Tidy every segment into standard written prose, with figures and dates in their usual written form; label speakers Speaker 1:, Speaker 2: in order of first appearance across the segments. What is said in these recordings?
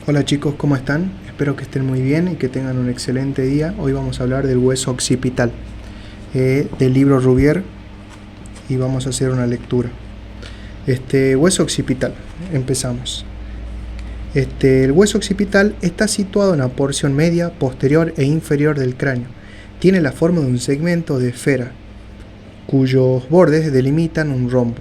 Speaker 1: Hola chicos, ¿cómo están? Espero que estén muy bien y que tengan un excelente día. Hoy vamos a hablar del hueso occipital, del libro Rouvier, y vamos a hacer una lectura. Hueso occipital, empezamos. El hueso occipital está situado en la porción media, posterior e inferior del cráneo. Tiene la forma de un segmento de esfera, cuyos bordes delimitan un rombo.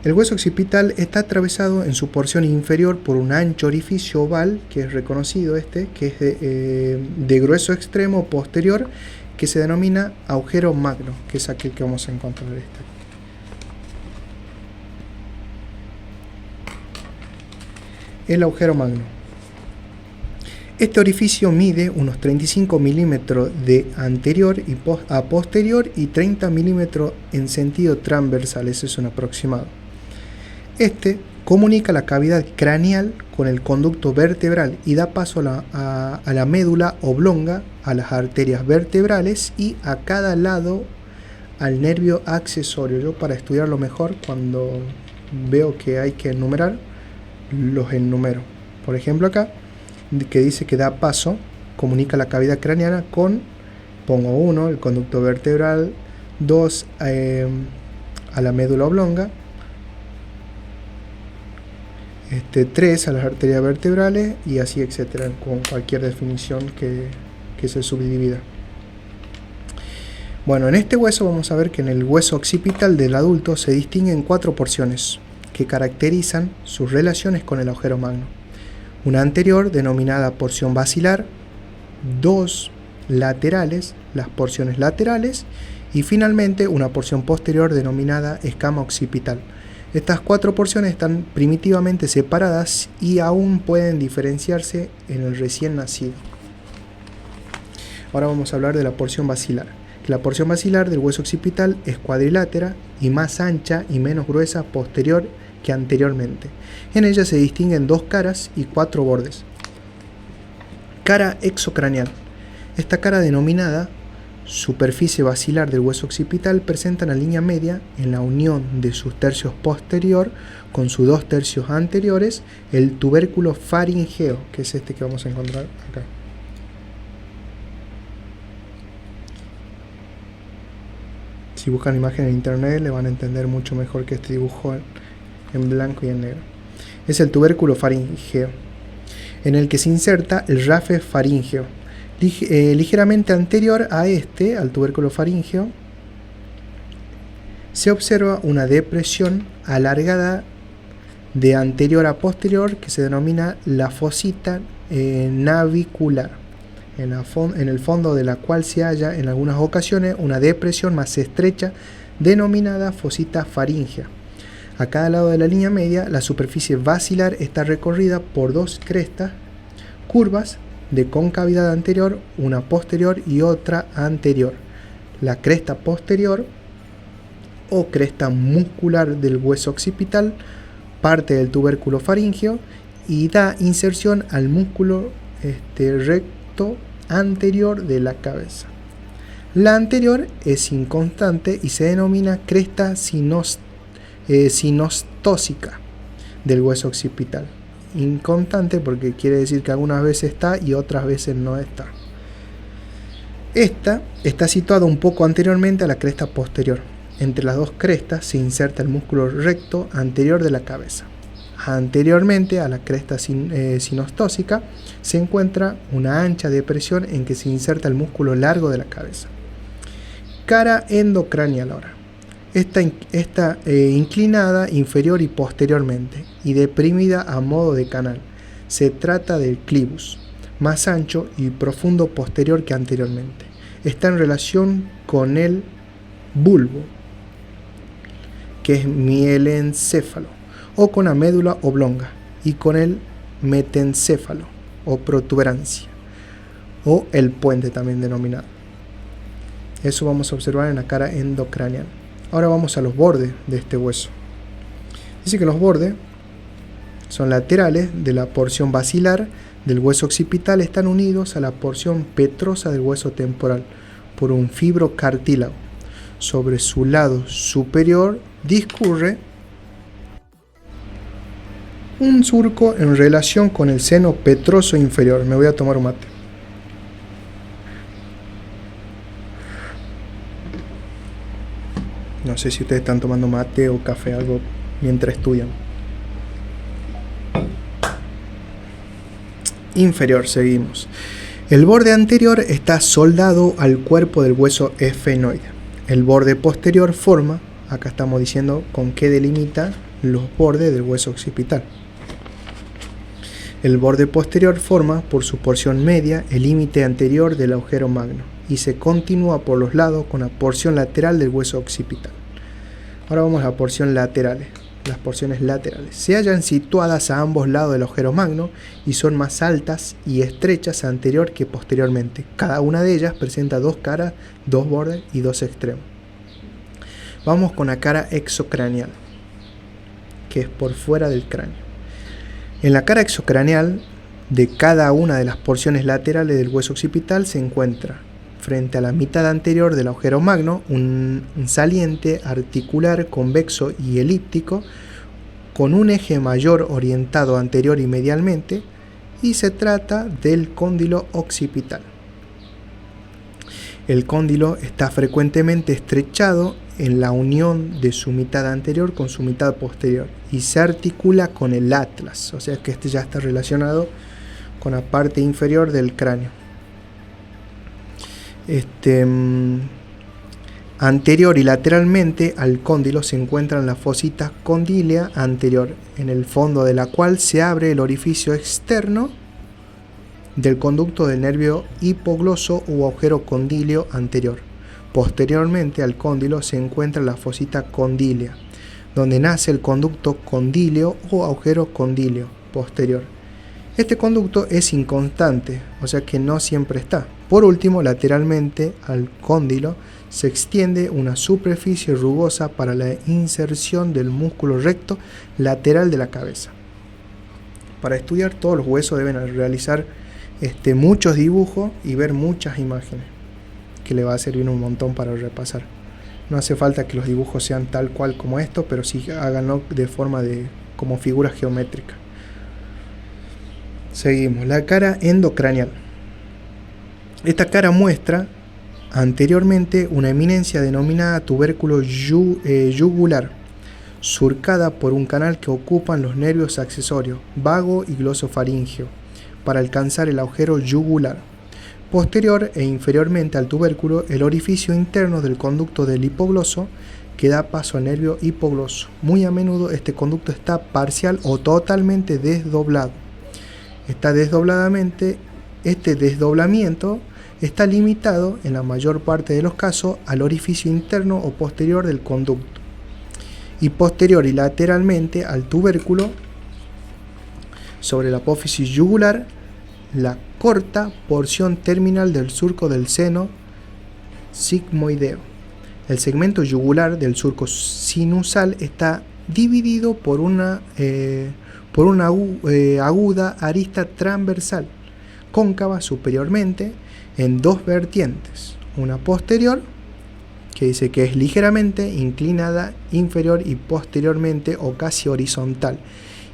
Speaker 1: El hueso occipital está atravesado en su porción inferior por un ancho orificio oval, que es reconocido que es de grueso extremo posterior, que se denomina agujero magno, que es aquel que vamos a encontrar El agujero magno. Este orificio mide unos 35 milímetros de anterior a posterior y 30 milímetros en sentido transversal, ese es un aproximado. Comunica la cavidad craneal con el conducto vertebral y da paso a la médula oblonga, a las arterias vertebrales y a cada lado al nervio accesorio. Yo, para estudiarlo mejor, cuando veo que hay que enumerar, los enumero. Por ejemplo, acá, que dice que da paso, comunica la cavidad craneana con, pongo 1, el conducto vertebral, 2, a la médula oblonga, 3 a las arterias vertebrales y así etcétera, con cualquier definición que se subdivida. Bueno, en este hueso vamos a ver que en el hueso occipital del adulto se distinguen 4 porciones que caracterizan sus relaciones con el agujero magno. Una anterior denominada porción basilar, 2 laterales, las porciones laterales, y finalmente una porción posterior denominada escama occipital. Estas 4 porciones están primitivamente separadas y aún pueden diferenciarse en el recién nacido. Ahora vamos a hablar de la porción basilar. La porción basilar del hueso occipital es cuadrilátera y más ancha y menos gruesa posterior que anteriormente. En ella se distinguen 2 caras y 4 bordes. Cara exocraneal. Esta cara, denominada superficie basilar del hueso occipital, presenta una línea media en la unión de sus tercios posterior con sus 2 tercios anteriores, el tubérculo faríngeo, que es que vamos a encontrar acá. Si buscan imagen en internet le van a entender mucho mejor que este dibujo en blanco y en negro. Es el tubérculo faríngeo, en el que se inserta el rafe faríngeo. Ligeramente anterior a al tubérculo faríngeo, se observa una depresión alargada de anterior a posterior que se denomina la fosita navicular, en el fondo de la cual se halla en algunas ocasiones una depresión más estrecha denominada fosita faríngea. A cada lado de la línea media, la superficie basilar está recorrida por 2 crestas curvas de concavidad anterior, una posterior y otra anterior. La cresta posterior o cresta muscular del hueso occipital parte del tubérculo faríngeo y da inserción al músculo recto anterior de la cabeza. La anterior es inconstante y se denomina cresta sinostósica del hueso occipital. Inconstante porque quiere decir que algunas veces está y otras veces no está. Esta está situada un poco anteriormente a la cresta posterior. Entre las 2 crestas se inserta el músculo recto anterior de la cabeza. Anteriormente a la cresta sinostósica se encuentra una ancha depresión en que se inserta el músculo largo de la cabeza. Cara endocraneal ahora. Está inclinada inferior y posteriormente y deprimida a modo de canal. Se trata del clivus, más ancho y profundo posterior que anteriormente. Está en relación con el bulbo, que es mielencéfalo, o con la médula oblonga, y con el metencéfalo o protuberancia, o el puente también denominado. Eso vamos a observar en la cara endocraneal. Ahora vamos a los bordes de este hueso. Dice que los bordes son laterales de la porción basilar del hueso occipital, están unidos a la porción petrosa del hueso temporal por un fibrocartílago. Sobre su lado superior discurre un surco en relación con el seno petroso inferior. Me voy a tomar un mate. No sé si ustedes están tomando mate o café, algo mientras estudian. Inferior, seguimos. El borde anterior está soldado al cuerpo del hueso esfenoide. El borde posterior forma, acá estamos diciendo con qué delimita los bordes del hueso occipital. El borde posterior forma por su porción media el límite anterior del agujero magno y se continúa por los lados con la porción lateral del hueso occipital. Ahora vamos a la porción laterales. Las porciones laterales se hallan situadas a ambos lados del agujero magno y son más altas y estrechas anterior que posteriormente. Cada una de ellas presenta dos caras, dos bordes y dos extremos. Vamos con la cara exocraneal, que es por fuera del cráneo. En la cara exocraneal de cada una de las porciones laterales del hueso occipital se encuentra, frente a la mitad anterior del agujero magno, un saliente articular convexo y elíptico con un eje mayor orientado anterior y medialmente, y se trata del cóndilo occipital. El cóndilo está frecuentemente estrechado en la unión de su mitad anterior con su mitad posterior y se articula con el atlas, o sea que este ya está relacionado con la parte inferior del cráneo. Anterior y lateralmente al cóndilo se encuentran las fositas condílea anterior, en el fondo de la cual se abre el orificio externo del conducto del nervio hipogloso u agujero condíleo anterior. Posteriormente al cóndilo se encuentra la fosita condílea, donde nace el conducto condíleo o agujero condíleo posterior. Este conducto es inconstante, o sea que no siempre está. Por último, lateralmente al cóndilo se extiende una superficie rugosa para la inserción del músculo recto lateral de la cabeza. Para estudiar todos los huesos deben realizar muchos dibujos y ver muchas imágenes, que le va a servir un montón para repasar. No hace falta que los dibujos sean tal cual como esto, pero sí háganlo de forma como figuras geométricas. Seguimos, la cara endocraneal. Esta cara muestra anteriormente una eminencia denominada tubérculo yugular, surcada por un canal que ocupan los nervios accesorios, vago y glosofaríngeo, para alcanzar el agujero yugular. Posterior e inferiormente al tubérculo, el orificio interno del conducto del hipogloso que da paso al nervio hipogloso. Muy a menudo este conducto está parcial o totalmente desdoblado. Este desdoblamiento está limitado en la mayor parte de los casos al orificio interno o posterior del conducto, y posterior y lateralmente al tubérculo. Sobre la apófisis yugular, la corta porción terminal del surco del seno sigmoideo. El segmento yugular del surco sinusal está dividido por una aguda arista transversal, cóncava superiormente, en dos vertientes, una posterior, que dice que es ligeramente inclinada inferior y posteriormente o casi horizontal,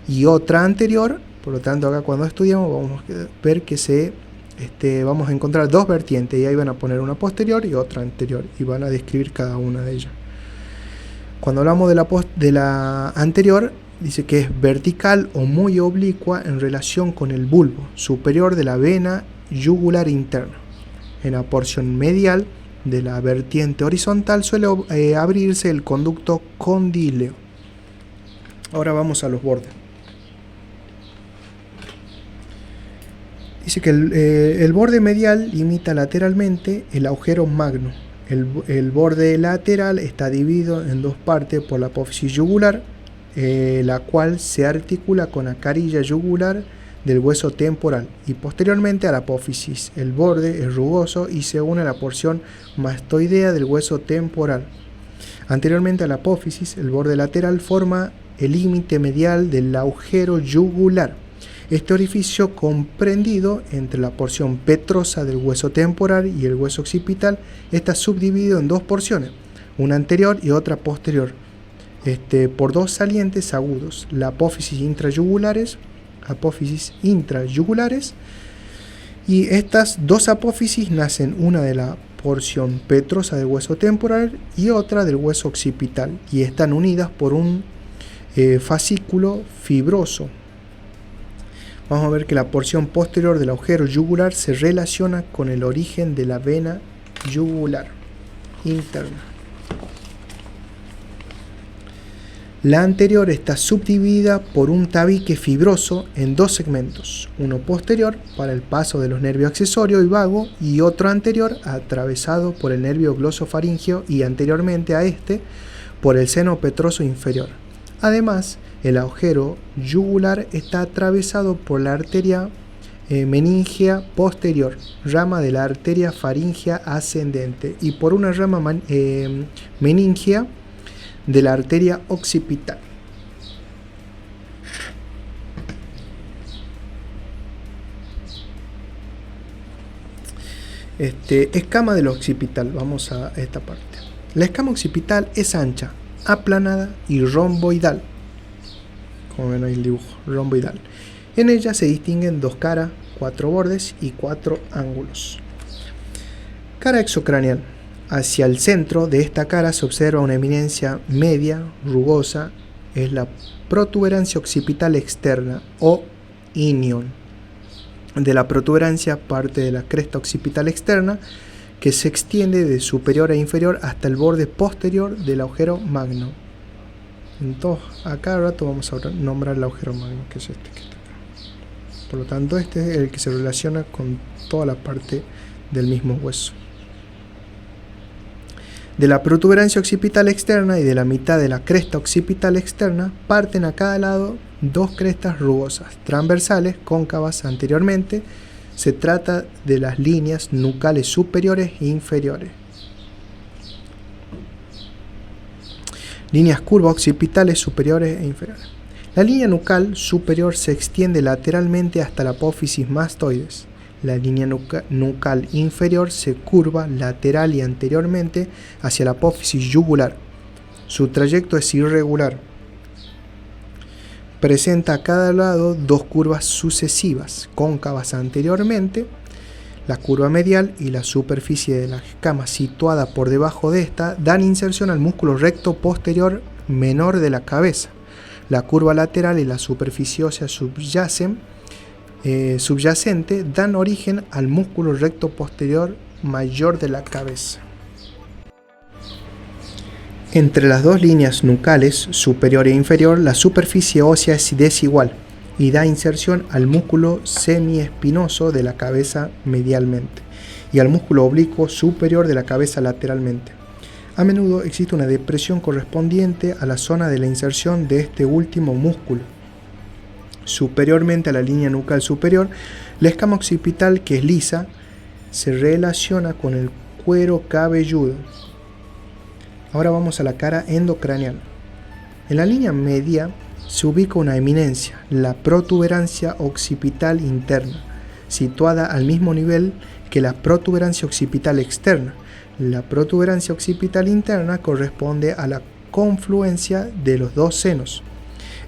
Speaker 1: y otra anterior. Por lo tanto, acá cuando estudiamos vamos a ver que vamos a encontrar dos vertientes, y ahí van a poner una posterior y otra anterior, y van a describir cada una de ellas. Cuando hablamos de la anterior, dice que es vertical o muy oblicua en relación con el bulbo superior de la vena yugular interna. En la porción medial de la vertiente horizontal suele abrirse el conducto condíleo. Ahora vamos a los bordes. Dice que el borde medial limita lateralmente el agujero magno. El borde lateral está dividido en dos partes por la apófisis yugular, la cual se articula con la carilla yugular del hueso temporal, y posteriormente a la apófisis. El borde es rugoso y se une a la porción mastoidea del hueso temporal. Anteriormente a la apófisis, el borde lateral forma el límite medial del agujero yugular. Este orificio, comprendido entre la porción petrosa del hueso temporal y el hueso occipital, está subdividido en dos porciones, una anterior y otra posterior. por dos salientes agudos, la apófisis intrayugulares, y estas dos apófisis nacen una de la porción petrosa del hueso temporal y otra del hueso occipital, y están unidas por un fascículo fibroso. Vamos a ver que la porción posterior del agujero yugular se relaciona con el origen de la vena yugular interna. La anterior está subdividida por un tabique fibroso en dos segmentos, uno posterior para el paso de los nervios accesorio y vago y otro anterior atravesado por el nervio glosofaríngeo y anteriormente a este por el seno petroso inferior. Además, el agujero yugular está atravesado por la arteria meningea posterior, rama de la arteria faríngea ascendente, y por una rama meningea de la arteria occipital. Escama del occipital. Vamos a esta parte. La escama occipital es ancha, aplanada y romboidal. Como ven ahí el dibujo, romboidal. En ella se distinguen dos caras, 4 bordes y 4 ángulos. Cara exocraneal. Hacia el centro de esta cara se observa una eminencia media, rugosa, es la protuberancia occipital externa o inion. De la protuberancia parte de la cresta occipital externa que se extiende de superior a inferior hasta el borde posterior del agujero magno. Entonces, a cada rato vamos a nombrar el agujero magno, que es este que está acá. Por lo tanto, este es el que se relaciona con toda la parte del mismo hueso. De la protuberancia occipital externa y de la mitad de la cresta occipital externa parten a cada lado dos crestas rugosas, transversales, cóncavas anteriormente. Se trata de las líneas nucales superiores e inferiores. Líneas curvas occipitales superiores e inferiores. La línea nucal superior se extiende lateralmente hasta la apófisis mastoides. La línea nucal inferior se curva lateral y anteriormente hacia la apófisis yugular. Su trayecto es irregular. Presenta a cada lado dos curvas sucesivas, cóncavas anteriormente, la curva medial y la superficie de la escama situada por debajo de esta dan inserción al músculo recto posterior menor de la cabeza. La curva lateral y la superficie ósea subyacente dan origen al músculo recto posterior mayor de la cabeza. Entre las dos líneas nucales, superior e inferior, la superficie ósea es desigual y da inserción al músculo semiespinoso de la cabeza medialmente y al músculo oblicuo superior de la cabeza lateralmente. A menudo existe una depresión correspondiente a la zona de la inserción de este último músculo. Superiormente a la línea nucal superior, la escama occipital, que es lisa, se relaciona con el cuero cabelludo. Ahora vamos a la cara endocraneal. En la línea media se ubica una eminencia, la protuberancia occipital interna, situada al mismo nivel que la protuberancia occipital externa. La protuberancia occipital interna corresponde a la confluencia de los dos senos.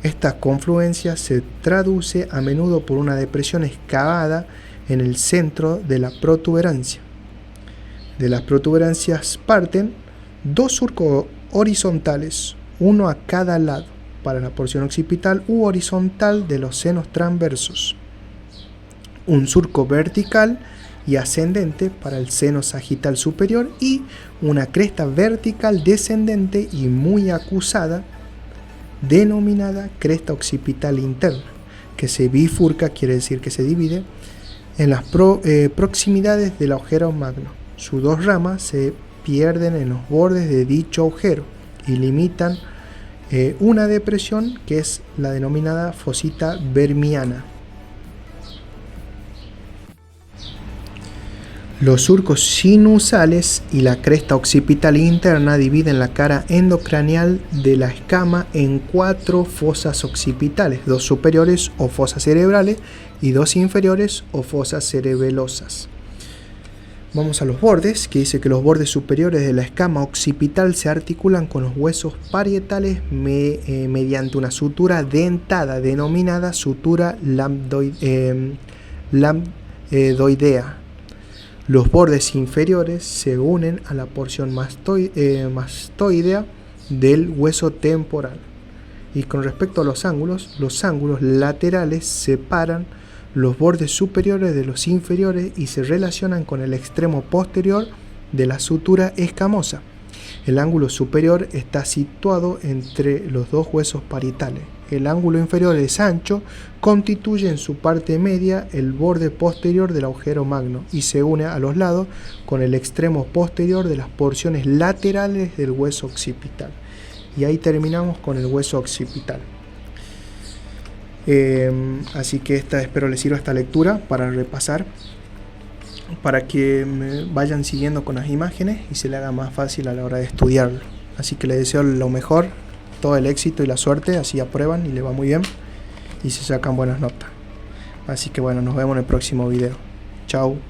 Speaker 1: Esta confluencia se traduce a menudo por una depresión excavada en el centro de la protuberancia. De las protuberancias parten dos surcos horizontales, uno a cada lado, para la porción occipital u horizontal de los senos transversos. Un surco vertical y ascendente para el seno sagital superior y una cresta vertical descendente y muy acusada, denominada cresta occipital interna, que se bifurca, quiere decir que se divide, en las proximidades del agujero magno. Sus dos ramas se pierden en los bordes de dicho agujero y limitan una depresión que es la denominada fosita vermiana. Los surcos sinusales y la cresta occipital interna dividen la cara endocraneal de la escama en 4 fosas occipitales, 2 superiores o fosas cerebrales y 2 inferiores o fosas cerebelosas. Vamos a los bordes, que dice que los bordes superiores de la escama occipital se articulan con los huesos parietales mediante una sutura dentada denominada sutura lambdoidea. Los bordes inferiores se unen a la porción mastoidea del hueso temporal. Y con respecto a los ángulos laterales separan los bordes superiores de los inferiores y se relacionan con el extremo posterior de la sutura escamosa. El ángulo superior está situado entre los dos huesos parietales. El ángulo inferior es ancho, constituye en su parte media el borde posterior del agujero magno y se une a los lados con el extremo posterior de las porciones laterales del hueso occipital. Y ahí terminamos con el hueso occipital. Así que espero les sirva esta lectura para repasar, para que me vayan siguiendo con las imágenes y se le haga más fácil a la hora de estudiarlo. Así que les deseo lo mejor, todo el éxito y la suerte, así aprueban y les va muy bien y se sacan buenas notas. Así que bueno, nos vemos en el próximo video. Chao.